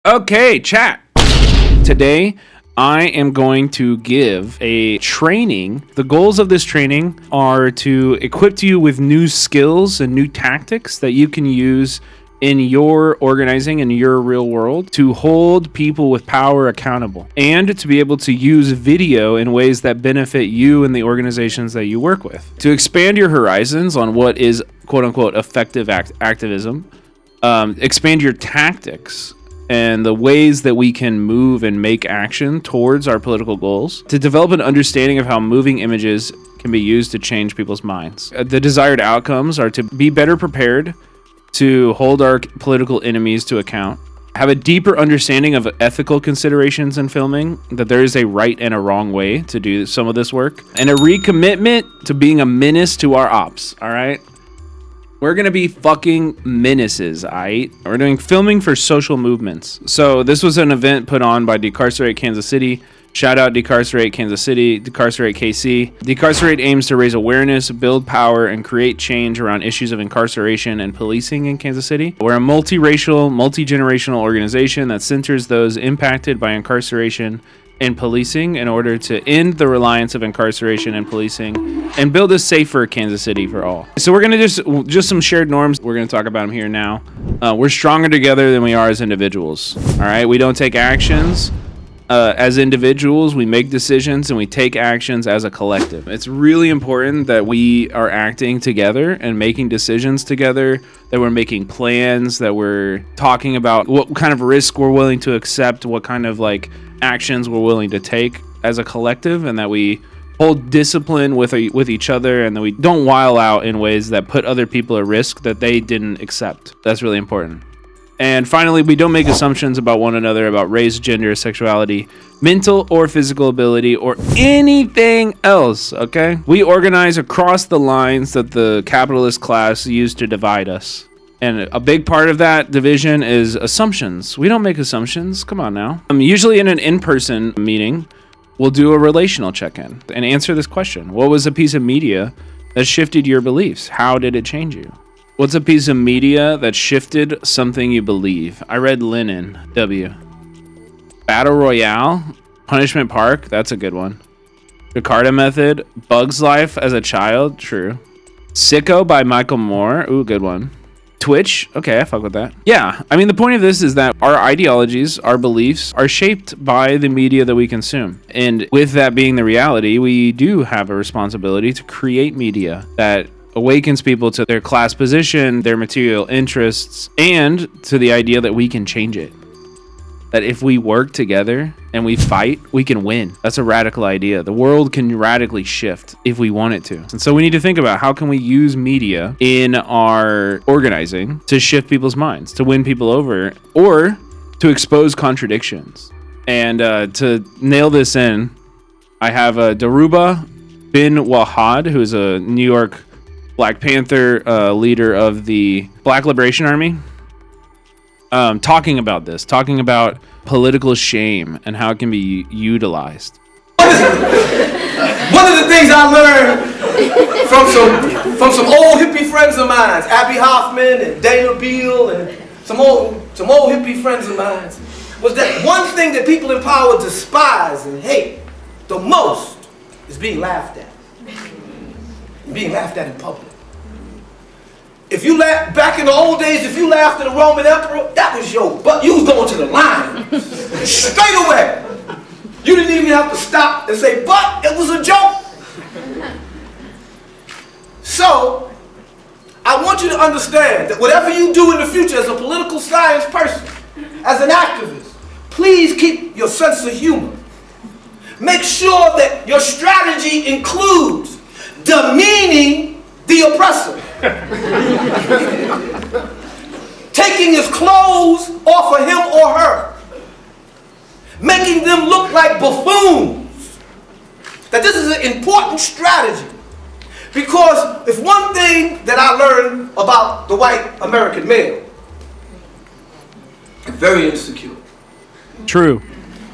Okay, chat. Today, I am going to give a training. The goals of this training are to equip you with new skills and new tactics that you can use in your organizing in your real world to hold people with power accountable and to be able to use video in ways that benefit you and the organizations that you work with. To expand your horizons on what is quote unquote effective activism, expand your tactics and the ways that we can move and make action towards our political goals, to develop an understanding of how moving images can be used to change people's minds. The desired outcomes are to be better prepared to hold our political enemies to account, have a deeper understanding of ethical considerations in filming, that there is a right and a wrong way to do some of this work, and a recommitment to being a menace to our ops, all right? We're going to be fucking menaces, aight? We're doing filming for social movements. So this was an event put on by Decarcerate Kansas City. Shout out Decarcerate Kansas City, Decarcerate KC. Decarcerate aims to raise awareness, build power, and create change around issues of incarceration and policing in Kansas City. We're a multiracial, multi-generational organization that centers those impacted by incarceration and policing in order to end the reliance of incarceration and policing and build a safer Kansas City for all. So we're going to just some shared norms. We're going to talk about them here now. We're stronger together than we are as individuals. All right. We don't take actions as individuals. We make decisions and we take actions as a collective. It's really important that we are acting together and making decisions together, that we're making plans, that we're talking about what kind of risk we're willing to accept, what kind of actions we're willing to take as a collective, and that we hold discipline with each other, and that we don't while out in ways that put other people at risk that they didn't accept. That's really important. And finally, we don't make assumptions about one another about race, gender, sexuality, mental or physical ability, or anything else, okay? We organize across the lines that the capitalist class used to divide us. And a big part of that division is assumptions. We don't make assumptions. Come on now. Usually in an in-person meeting, we'll do a relational check-in and answer this question. What was a piece of media that shifted your beliefs? How did it change you? What's a piece of media that shifted something you believe? I read Lenin, W. Battle Royale, Punishment Park, that's a good one. Jakarta Method, Bug's Life as a Child, true. Sicko by Michael Moore, ooh, good one. Twitch, okay, I fuck with that. Yeah, I mean, the point of this is that our ideologies, our beliefs are shaped by the media that we consume. And with that being the reality, we do have a responsibility to create media that awakens people to their class position, their material interests, and to the idea that we can change it. That if we work together and we fight, we can win. That's a radical idea. The world can radically shift if we want it to. And so we need to think about how can we use media in our organizing to shift people's minds, to win people over, or to expose contradictions. And to nail this in, I have Daruba bin Wahad, who is a New York Black Panther leader of the Black Liberation Army, talking about political shame and how it can be utilized. One of the things I learned from some old hippie friends of mine, Abby Hoffman and Dana Beal and some old hippie friends of mine, was that one thing that people in power despise and hate the most is being laughed at. Being laughed at in public. If you laugh, back in the old days, if you laughed at the Roman emperor, that was your butt. You was going to the line. Straight away. You didn't even have to stop and say, but it was a joke. So, I want you to understand that whatever you do in the future as a political science person, as an activist, please keep your sense of humor. Make sure that your strategy includes demeaning the oppressor. Taking his clothes off of him or her. Making them look like buffoons. That this is an important strategy. Because if one thing that I learned about the white American male, very insecure. True.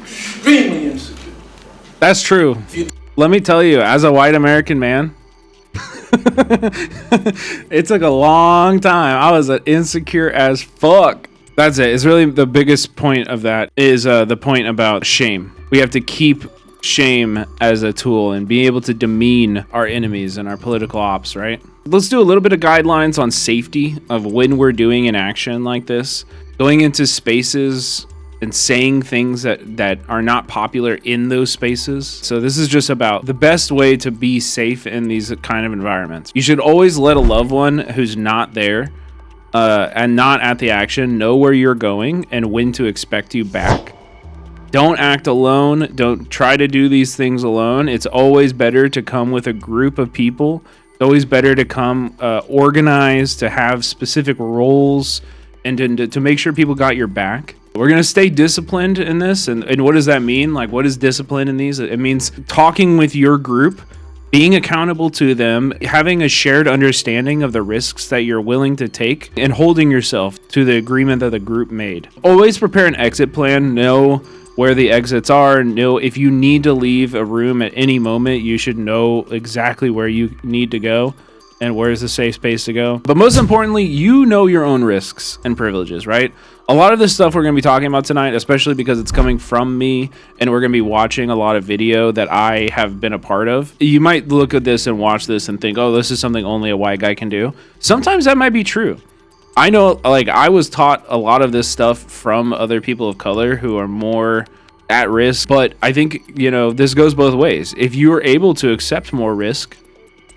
Extremely insecure. That's true. Let me tell you, as a white American man, it took a long time. I was insecure as fuck. That's it. It's really the biggest point of that is the point about shame. We have to keep shame as a tool and be able to demean our enemies and our political ops, right? Let's do a little bit of guidelines on safety of when we're doing an action like this. Going into spaces and saying things that are not popular in those spaces. So this is just about the best way to be safe in these kind of environments. You should always let a loved one who's not there and not at the action know where you're going and when to expect you back. Don't act alone. Don't try to do these things alone. It's always better to come with a group of people. It's always better to come organized, to have specific roles, and to make sure people got your back. We're going to stay disciplined in this. And what does that mean? Like, what is discipline in these? It means talking with your group, being accountable to them, having a shared understanding of the risks that you're willing to take, and holding yourself to the agreement that the group made. Always prepare an exit plan. Know where the exits are. Know if you need to leave a room at any moment, you should know exactly where you need to go and where is the safe space to go. But most importantly, you know your own risks and privileges, right? A lot of this stuff we're going to be talking about tonight, especially because it's coming from me and we're going to be watching a lot of video that I have been a part of. You might look at this and watch this and think, oh, this is something only a white guy can do. Sometimes that might be true. I know, like, I was taught a lot of this stuff from other people of color who are more at risk, but I think, this goes both ways. If you are able to accept more risk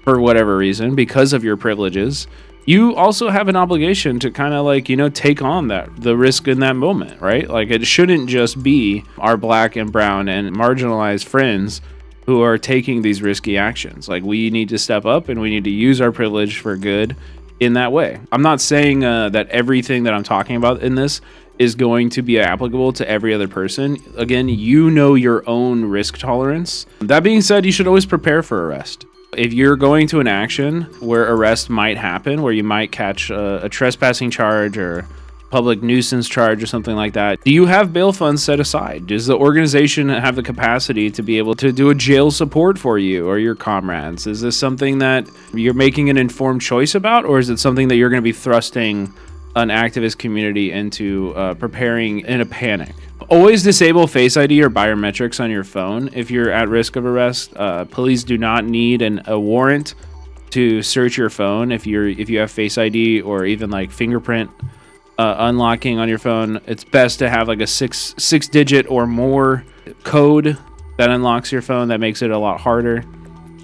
for whatever reason because of your privileges, you also have an obligation to kind of take on the risk in that moment, right? Like, it shouldn't just be our black and brown and marginalized friends who are taking these risky actions. Like, we need to step up and we need to use our privilege for good in that way. I'm not saying that everything that I'm talking about in this is going to be applicable to every other person. Again, you know your own risk tolerance. That being said, you should always prepare for arrest. If you're going to an action where arrest might happen, where you might catch a trespassing charge or public nuisance charge or something like that, do you have bail funds set aside? Does the organization have the capacity to be able to do a jail support for you or your comrades? Is this something that you're making an informed choice about, or is it something that you're going to be thrusting an activist community into preparing in a panic? Always disable Face ID or biometrics on your phone if you're at risk of arrest. Police do not need a warrant to search your phone if you have Face ID or even like fingerprint unlocking on your phone. It's best to have like a six digit or more code that unlocks your phone. That makes it a lot harder.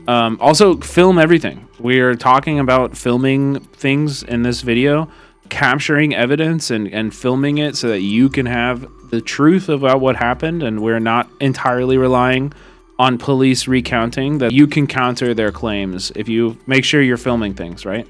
Also, film everything. We are talking about filming things in this video, capturing evidence and filming it so that you can have the truth about what happened, and we're not entirely relying on police recounting, that you can counter their claims if you make sure you're filming things, right?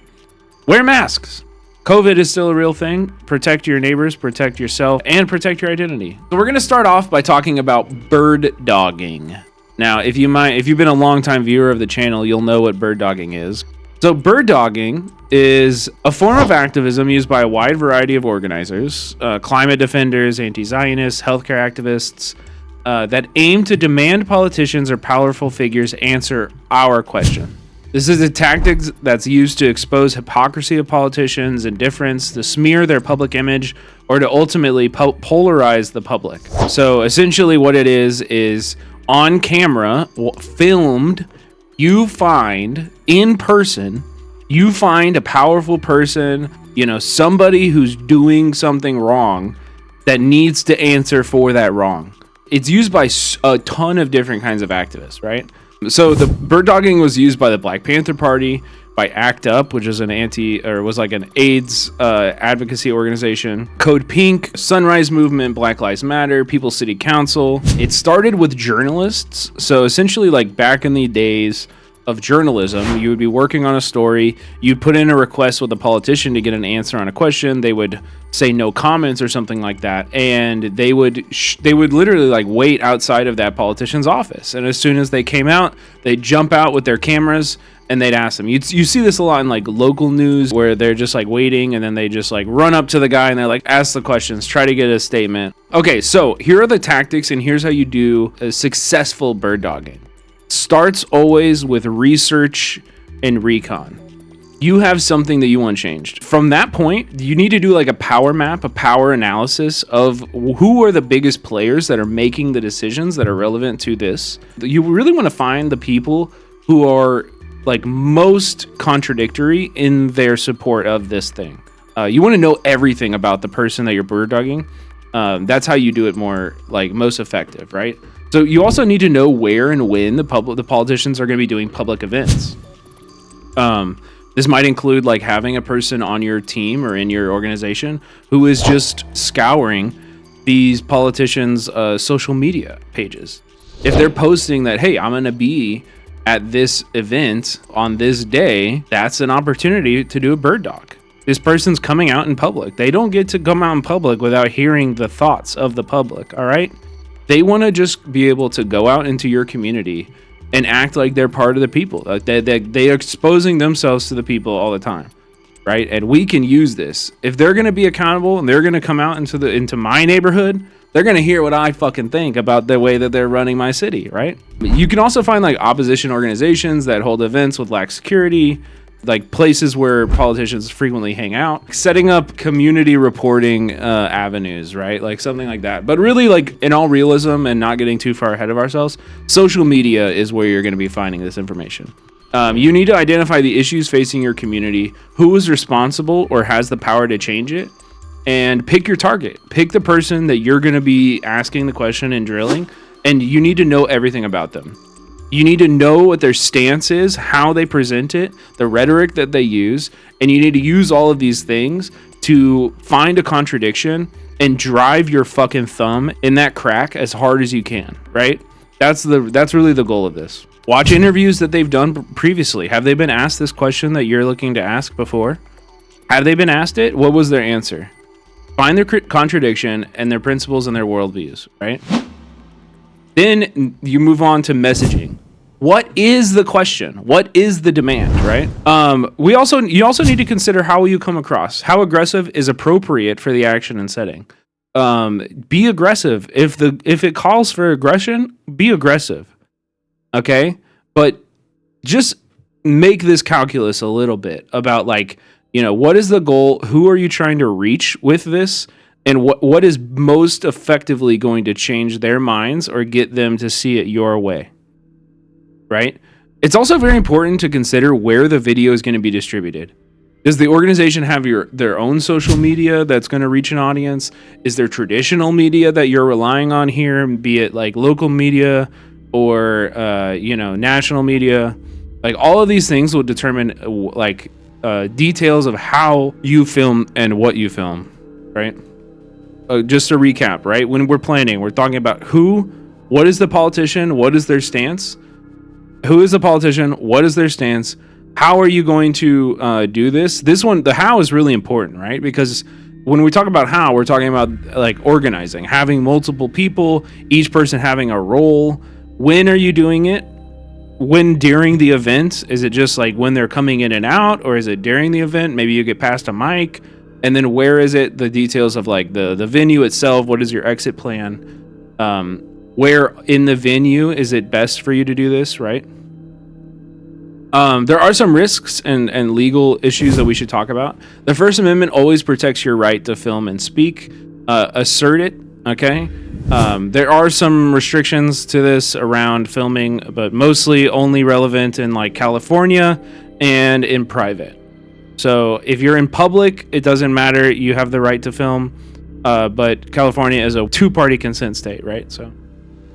Wear masks. COVID is still a real thing. Protect your neighbors, protect yourself, and protect your identity. So we're going to start off by talking about bird dogging. Now, if you've been a longtime viewer of the channel, you'll know what bird dogging is. So bird dogging is a form of activism used by a wide variety of organizers, climate defenders, anti-Zionists, healthcare activists, that aim to demand politicians or powerful figures answer our question. This is a tactic that's used to expose hypocrisy of politicians, indifference, to smear their public image, or to ultimately polarize the public. So essentially what it is on camera, filmed, you find in person, you find a powerful person, somebody who's doing something wrong that needs to answer for that wrong. It's used by a ton of different kinds of activists, right? So the bird dogging was used by the Black Panther Party, by ACT UP, which is an AIDS advocacy organization, Code Pink, Sunrise Movement, Black Lives Matter, People's City Council. It started with journalists. So essentially, like back in the days of journalism, you would be working on a story, you'd put in a request with a politician to get an answer on a question, they would say no comments or something like that, and they would literally like wait outside of that politician's office, and as soon as they came out, they'd jump out with their cameras and they'd ask them. You see this a lot in like local news where they're just like waiting and then they just like run up to the guy and they're like, ask the questions, try to get a statement. Okay, so here are the tactics and here's how you do a successful bird dogging. Starts always with research and recon. you have something that you want changed. From that point, you need to do like a power map, a power analysis of who are the biggest players that are making the decisions that are relevant to this. You really want to find the people who are like most contradictory in their support of this thing. You want to know everything about the person that you're bird dogging. That's how you do it more like most effective, right? So you also need to know where and when the politicians are going to be doing public events. This might include like having a person on your team or in your organization who is just scouring these politicians' social media pages. If they're posting that, hey, I'm going to be at this event on this day, that's an opportunity to do a bird dog. This person's coming out in public. They don't get to come out in public without hearing the thoughts of the public, all right? They want to just be able to go out into your community and act like they're part of the people. Like they are exposing themselves to the people all the time, right? And we can use this. If they're going to be accountable and they're going to come out into my neighborhood, they're going to hear what I fucking think about the way that they're running my city, right? You can also find like opposition organizations that hold events with lax security, like places where politicians frequently hang out, setting up community reporting avenues, right? Like something like that. But really, like in all realism and not getting too far ahead of ourselves, social media is where you're going to be finding this information. You need to identify the issues facing your community, who is responsible or has the power to change it, and pick your target. Pick the person that you're going to be asking the question and drilling, and you need to know everything about them. You need to know what their stance is, how they present it, the rhetoric that they use, and you need to use all of these things to find a contradiction and drive your fucking thumb in that crack as hard as you can, right? That's really the goal of this. Watch interviews that they've done previously. Have they been asked this question that you're looking to ask before? Have they been asked it? What was their answer? Find their contradiction and their principles and their worldviews, right? Then you move on to messaging. What is the question? What is the demand, right? You also need to consider how you come across. How aggressive is appropriate for the action and setting. Be aggressive. If it calls for aggression, be aggressive. Okay? But just make this calculus a little bit about like, what is the goal? Who are you trying to reach with this? And what is most effectively going to change their minds or get them to see it your way, right? It's also very important to consider where the video is going to be distributed. Does the organization have their own social media that's going to reach an audience? Is there traditional media that you're relying on here, be it like local media or national media? Like all of these things will determine details of how you film and what you film, right? Just to recap, right? When we're planning, we're talking about what is the politician, what is their stance? Who is the politician? What is their stance? How are you going to do this? The how is really important, right? Because when we talk about how, we're talking about like organizing, having multiple people, each person having a role. When are you doing it? When during the event? Is it just like when they're coming in and out, or is it during the event? Maybe you get past a mic. And then where is it? The details of like the venue itself. What is your exit plan? Where in the venue is it best for you to do this, right? There are some risks and legal issues that we should talk about. The First Amendment always protects your right to film and speak. Assert it, okay? There are some restrictions to this around filming, but mostly only relevant in like California and in private. So if you're in public, it doesn't matter. You have the right to film. But California is a two-party consent state, right? So,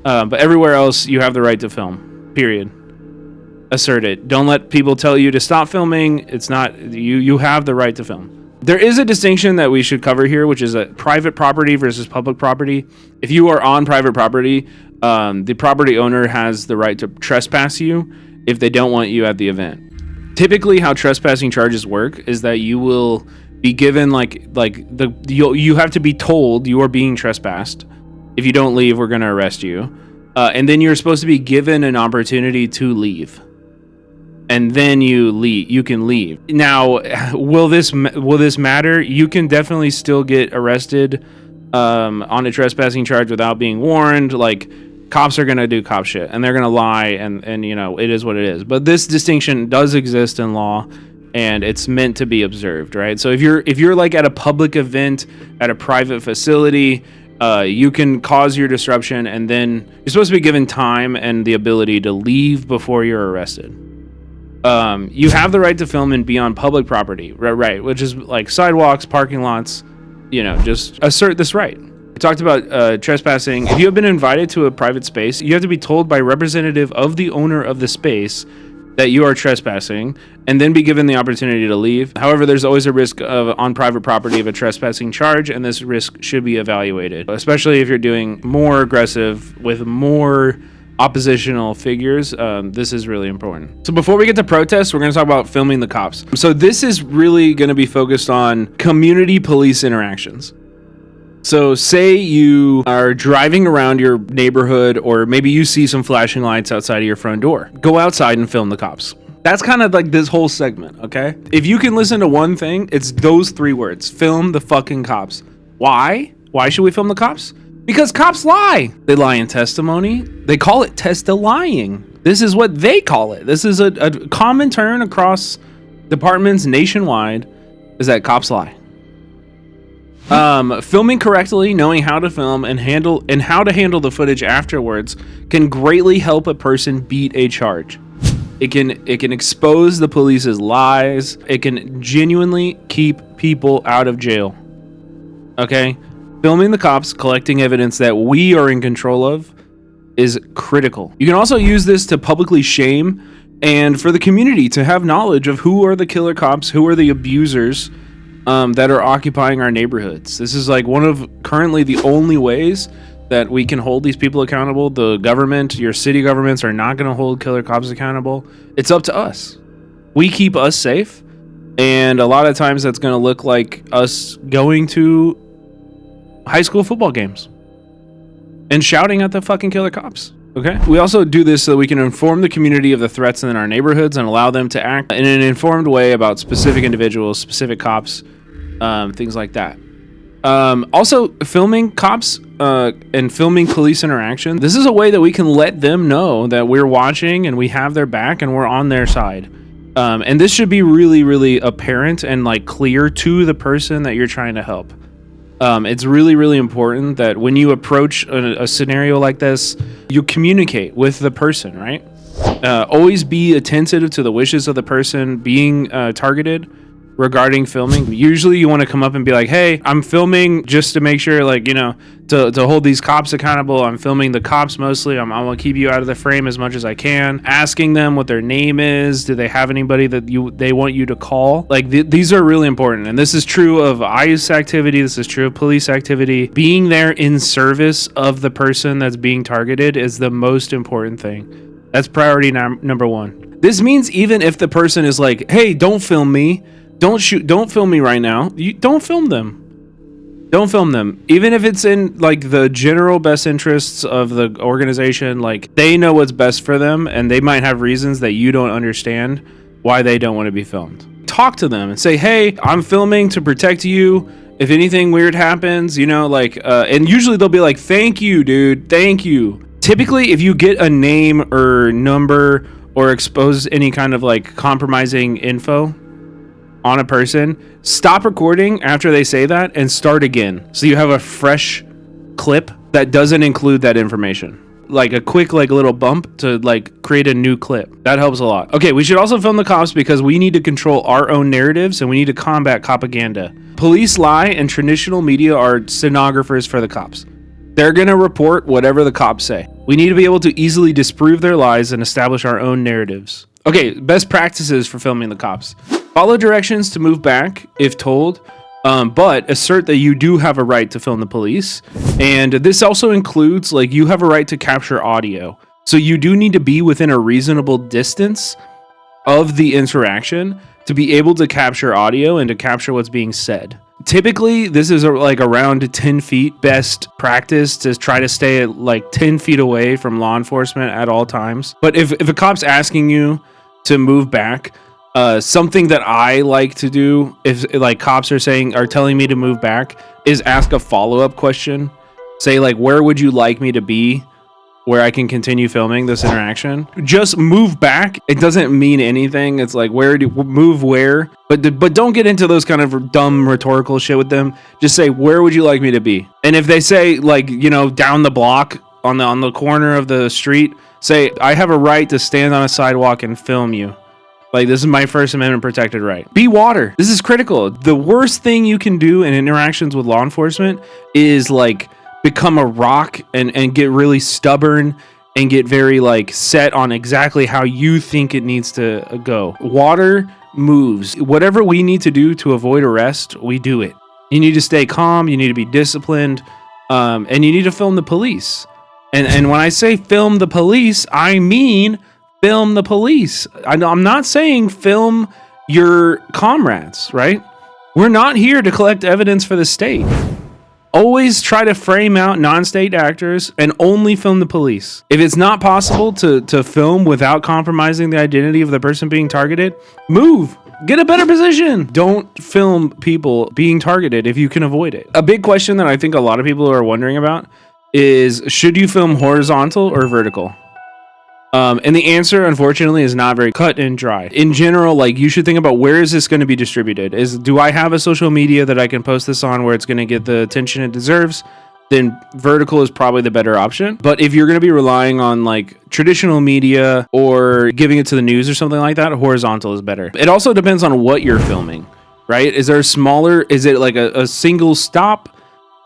but everywhere else, you have the right to film, period. Assert it. Don't let people tell you to stop filming. It's not, you have the right to film. There is a distinction that we should cover here, which is a private property versus public property. If you are on private property, the property owner has the right to trespass you if they don't want you at the event. Typically, how trespassing charges work is that you will be given you have to be told you are being trespassed. If you don't leave, we're going to arrest you. And then you're supposed to be given an opportunity to leave. And then you can leave. Now, will this matter? You can definitely still get arrested on a trespassing charge without being warned. Like, cops are going to do cop shit and they're going to lie and it is what it is. But this distinction does exist in law, and it's meant to be observed, right? So if you're like at a public event, at a private facility, you can cause your disruption, and then you're supposed to be given time and the ability to leave before you're arrested. You have the right to film and be on public property, right? Which is like sidewalks, parking lots. Just assert this right. We talked about trespassing. If you have been invited to a private space, you have to be told by a representative of the owner of the space that you are trespassing, and then be given the opportunity to leave. However, there's always a risk of on private property of a trespassing charge, and this risk should be evaluated, especially if you're doing more aggressive with more oppositional figures. This is really important. So before we get to protests, we're going to talk about filming the cops. So this is really going to be focused on community police interactions. So say you are driving around your neighborhood, or maybe you see some flashing lights outside of your front door. Go outside and film the cops. That's kind of like this whole segment, okay? If you can listen to one thing, it's those 3 words: film the fucking cops. Why? Why should we film the cops? Because cops lie. They lie in testimony. They call it test-a-lying. This is what they call it. This is a common term across departments nationwide, is that cops lie. Filming correctly, knowing how to film and how to handle the footage afterwards can greatly help a person beat a charge. It can expose the police's lies. It can genuinely keep people out of jail. Okay? Filming the cops, collecting evidence that we are in control of, is critical. You can also use this to publicly shame, and for the community to have knowledge of who are the killer cops, who are the abusers that are occupying our neighborhoods. This is like one of currently the only ways that we can hold these people accountable. The government, your city governments, are not going to hold killer cops accountable. It's up to us. We keep us safe, and a lot of times that's going to look like us going to high school football games and shouting at the fucking killer cops. Okay. We also do this so that we can inform the community of the threats in our neighborhoods and allow them to act in an informed way about specific individuals, specific cops, things like that. Also, filming cops and filming police interaction. This is a way that we can let them know that we're watching and we have their back and we're on their side. And this should be really, really apparent and like clear to the person that you're trying to help. It's really, really important that when you approach a scenario like this, you communicate with the person, right? Always be attentive to the wishes of the person being targeted regarding filming. Usually you want to come up and be like, hey, I'm filming just to make sure, like, to hold these cops accountable. I'm filming the cops mostly. I'm going to keep you out of the frame as much as I can. Asking them what their name is. Do they have anybody that they want you to call? Like, these are really important. And this is true of ICE activity. This is true of police activity. Being there in service of the person that's being targeted is the most important thing. That's priority number 1. This means even if the person is like, hey, don't film me. Don't film me right now. You don't film them. Don't film them. Even if it's in like the general best interests of the organization, like they know what's best for them and they might have reasons that you don't understand why they don't want to be filmed. Talk to them and say, hey, I'm filming to protect you. If anything weird happens, and usually they'll be like, thank you, dude. Thank you. Typically, if you get a name or number or expose any kind of like compromising info on a person, stop recording after they say that and start again. So you have a fresh clip that doesn't include that information. Like a quick little bump to create a new clip. That helps a lot. Okay, we should also film the cops because we need to control our own narratives and we need to combat propaganda. Police lie and traditional media are stenographers for the cops. They're going to report whatever the cops say. We need to be able to easily disprove their lies and establish our own narratives. Okay, best practices for filming the cops. Follow directions to move back if told, but assert that you do have a right to film the police. And this also includes, you have a right to capture audio. So you do need to be within a reasonable distance of the interaction to be able to capture audio and to capture what's being said. Typically, this is around 10 feet. Best practice to try to stay at 10 feet away from law enforcement at all times. But if a cop's asking you to move back, something that I like to do if cops are telling me to move back is ask a follow-up question. Say where would you like me to be where I can continue filming this interaction. Just move back. It doesn't mean anything. It's like, move where? But don't get into those kind of dumb rhetorical shit with them. Just say, where would you like me to be? And if they say, like, you know, down the block on the corner of the street, say, I have a right to stand on a sidewalk and film you. Like, this is my First Amendment protected right. Be water. This is critical. The worst thing you can do in interactions with law enforcement is, like, become a rock and get really stubborn and get very, like, set on exactly how you think it needs to go. Water moves. Whatever we need to do to avoid arrest, we do it. You need to stay calm. You need to be disciplined. And you need to film the police. And when I say film the police, I mean film the police. I'm not saying film your comrades, right? We're not here to collect evidence for the state. Always try to frame out non-state actors and only film the police. If it's not possible to film without compromising the identity of the person being targeted, move. Get a better position. Don't film people being targeted if you can avoid it. A big question that I think a lot of people are wondering about is, should you film horizontal or vertical? And the answer, unfortunately, is not very cut and dry. In general, like, you should think about, where is this going to be distributed? Do I have a social media that I can post this on where it's going to get the attention it deserves? Then vertical is probably the better option. But if you're going to be relying on, like, traditional media or giving it to the news or something like that, horizontal is better. It also depends on what you're filming, right? Is it like a single stop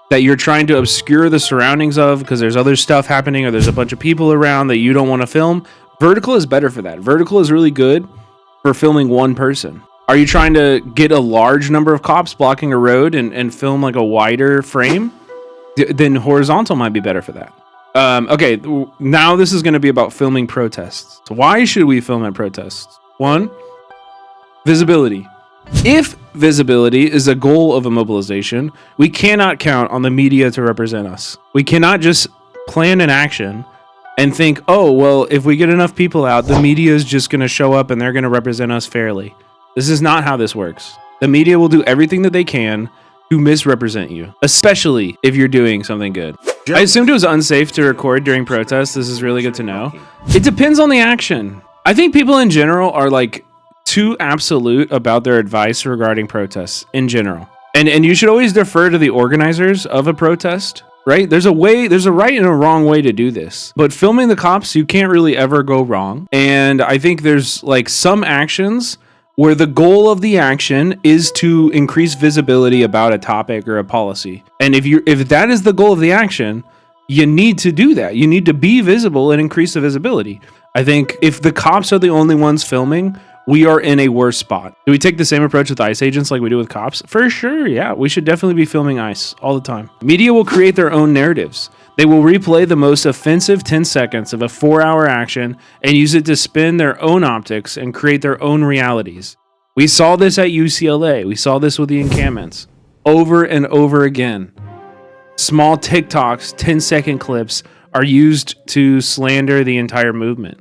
that you're trying to obscure the surroundings of because there's other stuff happening or there's a bunch of people around that you don't want to film? Vertical is better for that. Vertical is really good for filming one person. Are you trying to get a large number of cops blocking a road and film like a wider frame? Then horizontal might be better for that. Okay, now this is going to be about filming protests. So why should we film at protests? 1, visibility. If visibility is a goal of a mobilization, we cannot count on the media to represent us. We cannot just plan an action and think, oh, well, if we get enough people out, the media is just going to show up and they're going to represent us fairly. This is not how this works. The media will do everything that they can to misrepresent you, especially if you're doing something good. I assumed it was unsafe to record during protests. This is really good to know. It depends on the action. I think people in general are, like, too absolute about their advice regarding protests in general. And you should always defer to the organizers of a protest, right? There's a right and a wrong way to do this. But filming the cops, you can't really ever go wrong. And I think there's, like, some actions where the goal of the action is to increase visibility about a topic or a policy. And if that is the goal of the action, you need to do that. You need to be visible and increase the visibility. I think if the cops are the only ones filming, we are in a worse spot. Do we take the same approach with ICE agents like we do with cops? For sure, yeah. We should definitely be filming ICE all the time. Media will create their own narratives. They will replay the most offensive 10 seconds of a 4-hour action and use it to spin their own optics and create their own realities. We saw this at UCLA. We saw this with the encampments over and over again. Small TikToks, 10-second clips are used to slander the entire movement.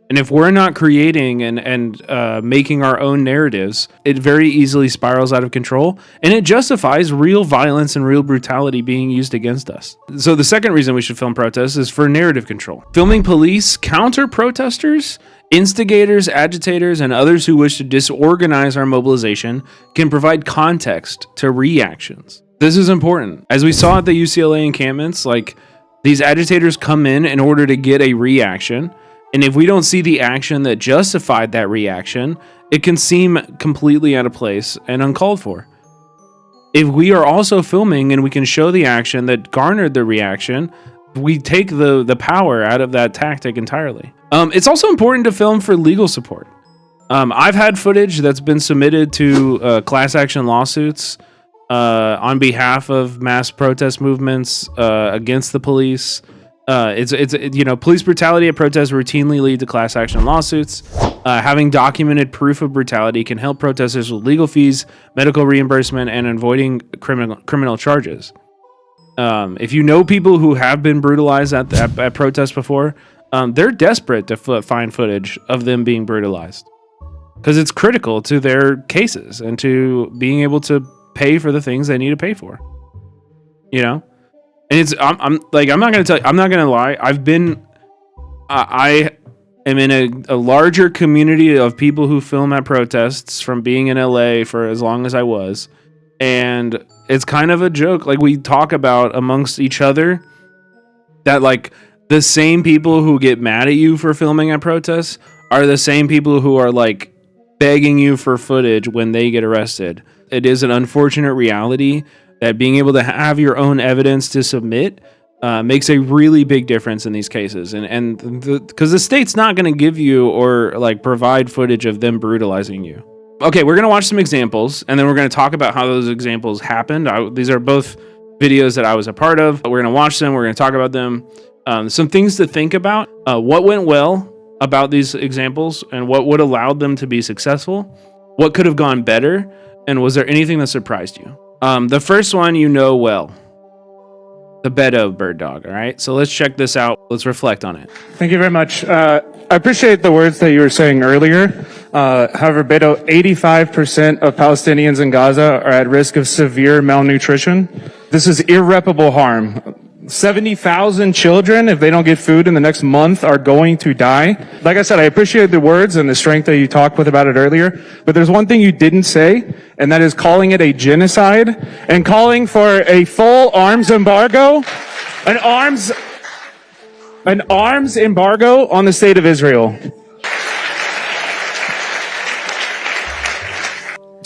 And if we're not creating and making our own narratives, it very easily spirals out of control, and it justifies real violence and real brutality being used against us. So the second reason we should film protests is for narrative control. Filming police counter protesters, instigators, agitators, and others who wish to disorganize our mobilization can provide context to reactions. This is important. As we saw at the UCLA encampments, like, these agitators come in order to get a reaction. And if we don't see the action that justified that reaction, it can seem completely out of place and uncalled for. If we are also filming and we can show the action that garnered the reaction, we take the power out of that tactic entirely. It's also important to film for legal support. I've had footage that's been submitted to class action lawsuits on behalf of mass protest movements against the police. Police brutality at protests routinely lead to class action lawsuits. Having documented proof of brutality can help protesters with legal fees, medical reimbursement, and avoiding criminal charges. If you know people who have been brutalized at protests before, they're desperate to find footage of them being brutalized because it's critical to their cases and to being able to pay for the things they need to pay for. You know. And I'm not gonna lie. I've been I am in a larger community of people who film at protests from being in LA for as long as I was. And it's kind of a joke. Like, we talk about amongst each other that, like, the same people who get mad at you for filming at protests are the same people who are, like, begging you for footage when they get arrested. It is an unfortunate reality that being able to have your own evidence to submit makes a really big difference in these cases. And because the state's not going to give you or, like, provide footage of them brutalizing you. Okay, we're going to watch some examples, and then we're going to talk about how those examples happened. These are both videos that I was a part of. We're going to watch them. We're going to talk about them. Some things to think about. What went well about these examples and what would allow them to be successful? What could have gone better? And was there anything that surprised you? The first one you know well. The Beto bird dog, all right? So let's check this out. Let's reflect on it. Thank you very much. I appreciate the words that you were saying earlier. However, Beto, 85% of Palestinians in Gaza are at risk of severe malnutrition. This is irreparable harm. 70,000 children, if they don't get food in the next month, are going to die. Like I said, I appreciate the words and the strength that you talked with about it earlier, but there's one thing you didn't say, and that is calling it a genocide and calling for a full arms embargo, an arms embargo on the state of Israel.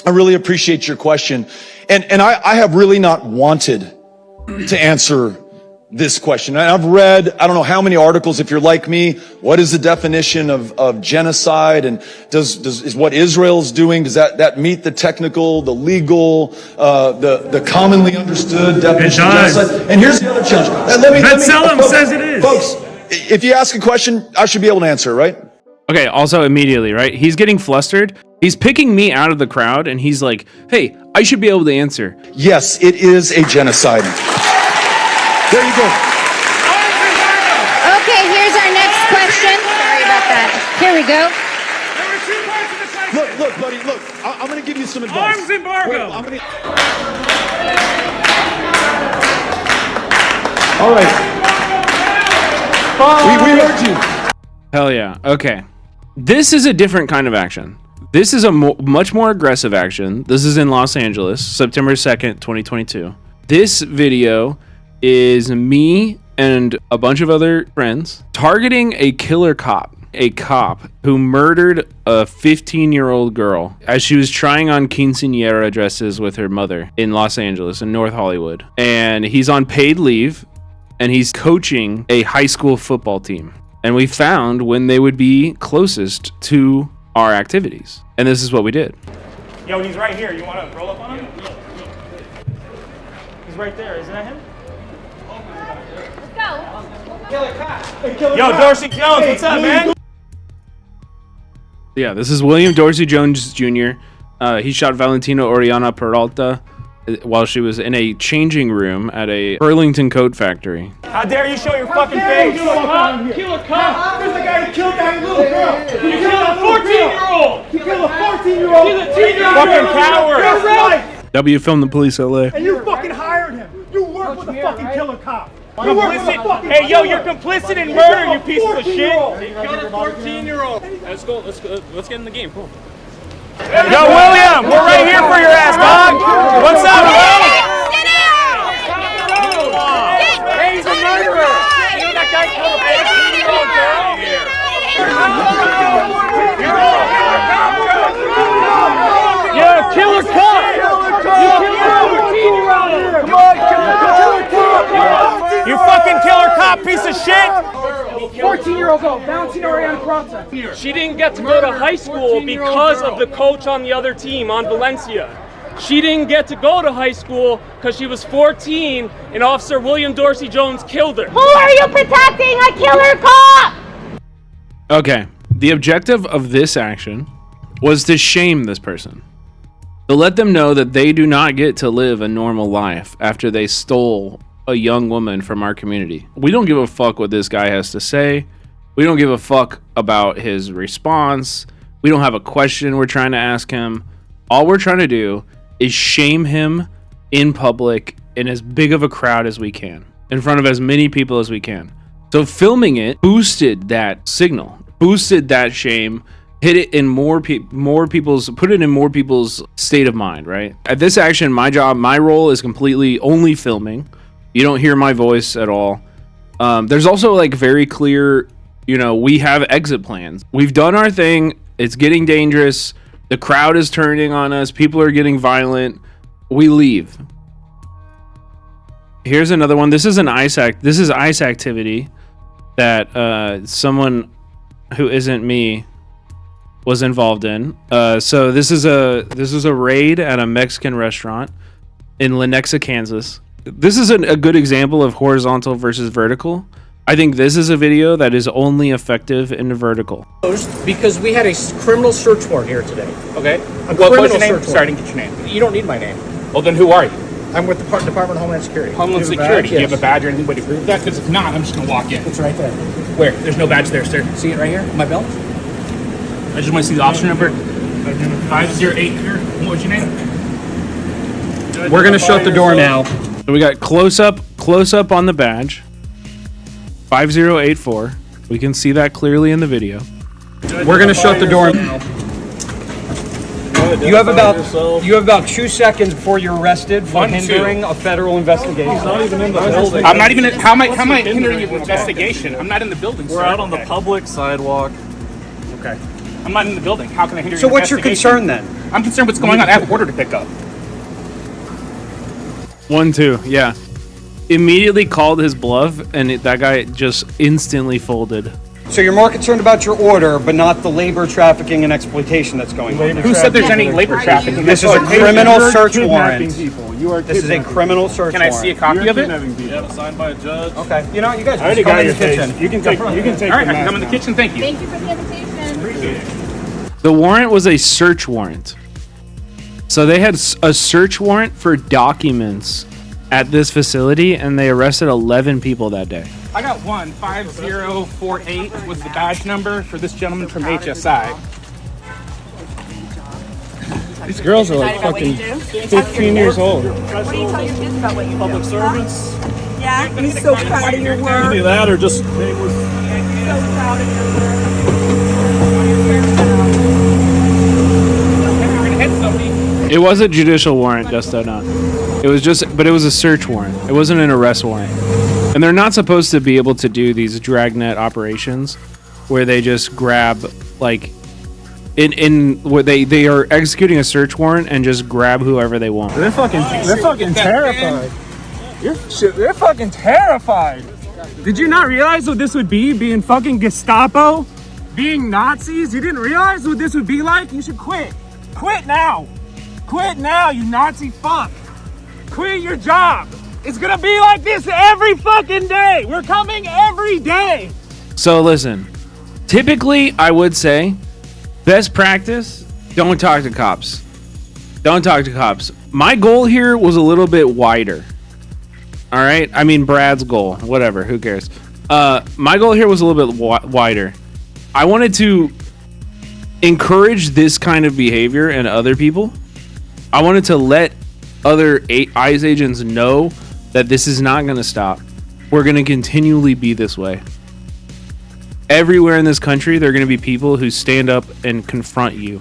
I really appreciate your question. And I have really not wanted to answer this question. I've read, I don't know how many articles. If you're like me, what is the definition of genocide? And is what Israel's doing, does that meet the technical, the legal, the commonly understood definition of genocide? And here's the other challenge. Folks, says it is. Folks, if you ask a question, I should be able to answer, right? Okay, also immediately, right? He's getting flustered. He's picking me out of the crowd, and he's like, hey, I should be able to answer. Yes, it is a genocide. There you go. Okay, here's our next question. Sorry about that. Here we go. There were two parts of the question. Look, buddy, look. I'm going to give you some advice. Arms embargo. All right. We heard you. Hell yeah. Okay. This is a different kind of action. This is a much more aggressive action. This is in Los Angeles, September 2nd, 2022. This video is me and a bunch of other friends targeting a killer cop. A cop who murdered a 15-year-old girl as she was trying on quinceañera dresses with her mother in Los Angeles, in North Hollywood. And he's on paid leave, and he's coaching a high school football team. And we found when they would be closest to our activities. And this is what we did. Yo, he's right here. You want to roll up on him? He's right there. Isn't that him? Yo, Dorsey Jones, what's up, man? Yeah, this is William Dorsey Jones Jr. He shot Valentina Oriana Peralta while she was in a changing room at a Burlington coat factory. How dare you show your fucking face? Kill a cop! Who's the guy who killed that little girl? You killed a 14-year-old! You killed a 14-year-old! He's a teenager! Fucking coward! You're right! W Film the Police LA. And you fucking hired him! You work with a fucking killer cop! You work with a fucking Hey, yo, you're complicit in murder, you piece of shit! He killed a 14-year-old! Let's go, let's get in the game, cool. Yo, William, we're right here for your ass, dog! What's up, bro? Sit down! Hey, he's a murderer! You know that guy killed a 14-year-old girl? You're a killer cop! You killed a 14-year-old! Come on, killer cop! You fucking killer cop, piece of shit! 14-year-old girl, Valentina Oriana Peralta. She didn't get to go to high school because of the coach on the other team, on Valencia. She didn't get to go to high school because she was 14 and Officer William Dorsey Jones killed her. Who are you protecting? A killer cop! Okay, the objective of this action was to shame this person. To let them know that they do not get to live a normal life after they stole a young woman from our community. We don't give a fuck what this guy has to say. We don't give a fuck about his response. We don't have a question we're trying to ask him. All we're trying to do is shame him in public in as big of a crowd as we can, in front of as many people as we can. So filming it boosted that signal, boosted that shame, hit it in more people's, put it in more people's state of mind, right? At this action, my role is completely only filming. You don't hear my voice at all. There's also like very clear, we have exit plans. We've done our thing. It's getting dangerous. The crowd is turning on us. People are getting violent. We leave. Here's another one. This is This is ice activity that someone who isn't me was involved in. So this is a raid at a Mexican restaurant in Lenexa, Kansas. This is a good example of horizontal versus vertical. I think this is a video that is only effective in vertical. Because we had a criminal search warrant here today. Okay. What's your name? Sorry, I didn't get your name. You don't need my name. Well, then who are you? I'm with the Department of Homeland Security. Homeland Security. Do you have a badge or anything to prove that? Because if not, I'm just going to walk in. It's right there. Where? There's no badge there, sir. See it right here? My belt? I just want to see the officer number. 508 here. What was your name? We're going to shut the door now. So we got close up on the badge. 5084. We can see that clearly in the video. We're going to shut the door now. You have about 2 seconds before you're arrested for hindering a federal investigation. He's not even in the building. I'm not even in, how am I hindering an investigation? I'm not in the building, sir. We're out on the public sidewalk. Okay. I'm not in the building. How can I hinder So your what's your concern then? I'm concerned what's going on. I have an order to pick up. 1-2, yeah. Immediately called his bluff, and that guy just instantly folded. So you're more concerned about your order, but not the labor trafficking and exploitation that's going on. Who said there's any labor trafficking? This is a criminal search warrant. This This is a criminal search warrant. Can I see a copy of it? Yeah, signed by a judge. Okay. You know, you guys I already just come got in your the kitchen. face. You can take All right, I can come in the kitchen. Thank you. Thank you for the invitation. The warrant was a search warrant. So they had a search warrant for documents at this facility, and they arrested 11 people that day. I got 5048 was the badge number for this gentleman from HSI. These girls are like fucking 15 years old. What do you tell your kids about what you do? Public servants. Yeah, he's so proud of your work. Either that or just So proud of your work. It was a judicial warrant, just not. It was but it was a search warrant. It wasn't an arrest warrant. And they're not supposed to be able to do these dragnet operations where they just grab, like, where they are executing a search warrant and just grab whoever they want. They're fucking terrified. They're fucking terrified. Did you not realize what this would be, being fucking Gestapo? Being Nazis? You didn't realize what this would be like? You should quit. Quit now. Quit now, you Nazi fuck. Quit your job. It's gonna be like this every fucking day. We're coming every day. So listen, typically I would say best practice, don't talk to cops. Don't talk to cops. My goal here was a little bit wider. All right? I mean, Brad's goal, whatever, who cares? My goal here was a little bit wider. I wanted to encourage this kind of behavior in other people. I wanted to let other ICE agents know that this is not going to stop. We're going to continually be this way. Everywhere in this country, there are going to be people who stand up and confront you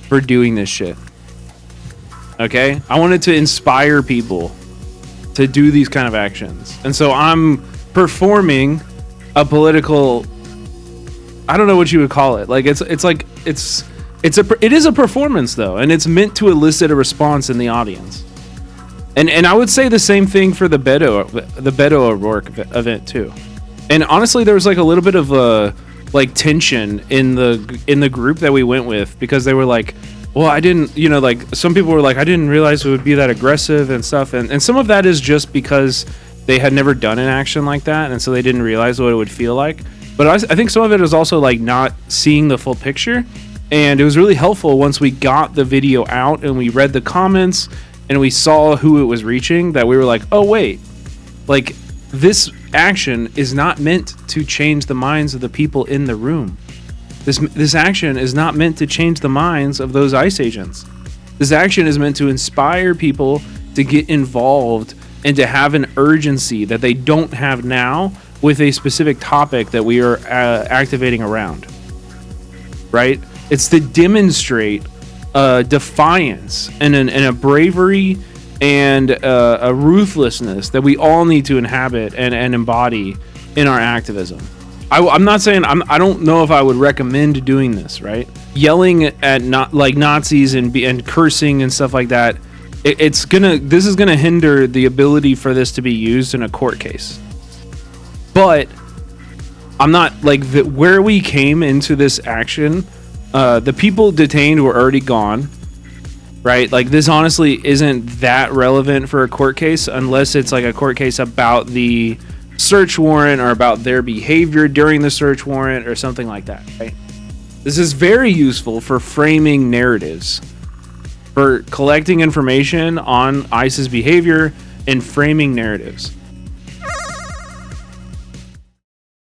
for doing this shit. Okay? I wanted to inspire people to do these kind of actions. And so I'm performing a political, I don't know what you would call it. Like it is a performance though, and it's meant to elicit a response in the audience. And I would say the same thing for the Beto O'Rourke event too. And honestly, there was like a little bit of a tension in the group that we went with, because they were like, well, I didn't, like some people were like, I didn't realize it would be that aggressive and stuff. And some of that is just because they had never done an action like that, and so they didn't realize what it would feel like. But I think some of it is also like not seeing the full picture. And it was really helpful once we got the video out and we read the comments and we saw who it was reaching, that we were like, oh wait, like this action is not meant to change the minds of the people in the room. This action is not meant to change the minds of those ICE agents. This action is meant to inspire people to get involved and to have an urgency that they don't have now with a specific topic that we are activating around, right? It's to demonstrate defiance and a bravery and a ruthlessness that we all need to inhabit and embody in our activism. I'm not saying I don't know if I would recommend doing this, right? Yelling at Nazis and cursing and stuff like that. This is gonna hinder the ability for this to be used in a court case. But I'm not where we came into this action. The people detained were already gone, right? Like, this honestly isn't that relevant for a court case unless it's like a court case about the search warrant or about their behavior during the search warrant or something like that, right? This is very useful for framing narratives, for collecting information on ICE's behavior and framing narratives.